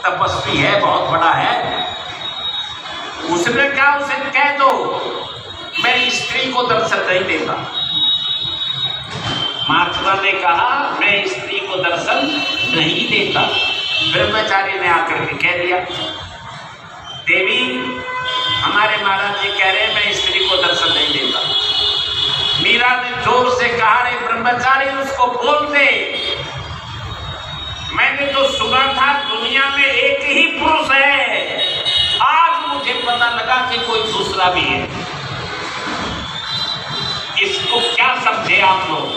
तपस्वी है, बहुत बड़ा है। उसने कहा उसे कह दो मैं स्त्री को दर्शन नहीं देता। महात्मा ने कहा मैं स्त्री को दर्शन नहीं देता। ब्रह्मचारी ने आकर के कह दिया, देवी हमारे महाराज जी कह रहे हैं मैं स्त्री को दर्शन नहीं देता। मीरा ने जोर से कहा, रे ब्रह्मचारी उसको बोल दे, मैंने तो सुना था दुनिया में एक ही पुरुष है, आज मुझे पता लगा कि कोई दूसरा भी है। इसको क्या समझे आप लोग?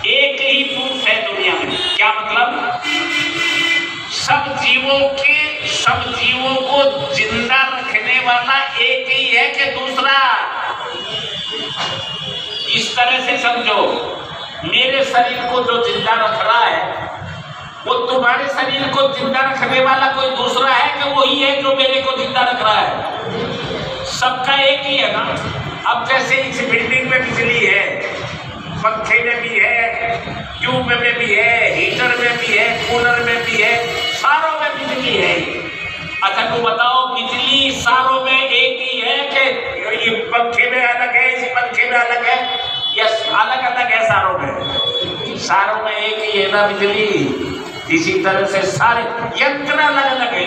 एक ही पुरुष है दुनिया में, क्या मतलब? सब जीवों को जिंदा रखने वाला एक ही है कि दूसरा? इस तरह से समझो, मेरे शरीर को जो जिंदा रख रहा है वो तुम्हारे शरीर को जिंदा रखने वाला कोई दूसरा है कि वही है जो मेरे को जिंदा रख रहा है? सबका एक ही है ना। अब जैसे इस बिल्डिंग में बिजली है, पंखे में भी है, ट्यूब में भी है, हीटर में भी है, कूलर में भी है, सारों में बिजली है। अच्छा तो बताओ बिजली सारों में एक ही है कि ये पंखे में अलग है, इस पंखे में अलग है, या अलग अलग है? सारों में एक ही है ना बिजली। इसी तरह से सारे यंत्र अलग अलग है,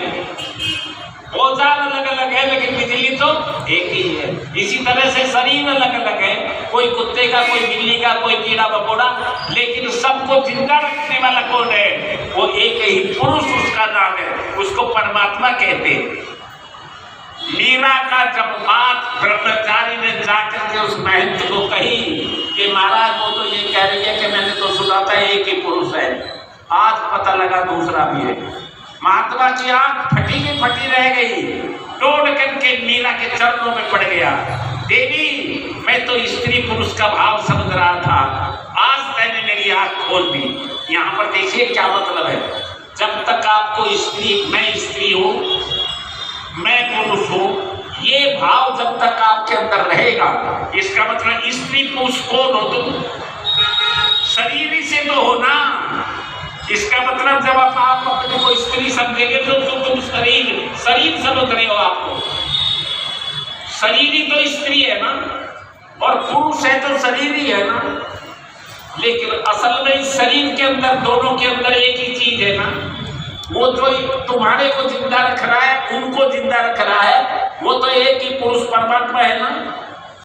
औजार अलग अलग है, लेकिन बिजली तो एक ही है। इसी तरह से शरीर अलग अलग है, कोई कुत्ते का, कोई बिल्ली का, कोई कीड़ा मकोड़ा, लेकिन सबको जिंदा रखने वाला कौन है? वो एक ही पुरुष, उसका नाम है, उसको परमात्मा कहते हैं। मीरा का जब बात ब्रह्मचारी ने जाकर के उस महंत को कही कि महाराज वो तो ये कह रही है कि मैंने तो सुना था एक ही पुरुष है, आज पता लगा दूसरा भी है। महात्मा की आंख फटी की फटी रह गई, तोड़ करके मीरा के चरणों में पड़ गया। देवी मैं तो स्त्री पुरुष का भाव समझ रहा था, आज मैंने मेरी आंख खोल दी। यहाँ पर देखिए क्या मतलब है। जब तक आपको मैं स्त्री हूँ, मैं पुरुष हूँ, ये भाव जब तक आपके अंदर रहेगा, इसका मतलब स्त्री पुरुष कौन हो तुम? शरीर ही से तो हो ना। इसका मतलब जब आप अपने को स्त्री समझेंगे तो तुम शरीर समझ रहे हो। आपको शरीर ही तो स्त्री है ना, और पुरुष है तो शरीर ही है ना। लेकिन असल में इस शरीर के अंदर, दोनों के अंदर एक ही चीज है ना। वो जो तुम्हारे को जिंदा रख रहा है, उनको जिंदा रख रहा है, वो तो एक ही पुरुष परमात्मा है ना।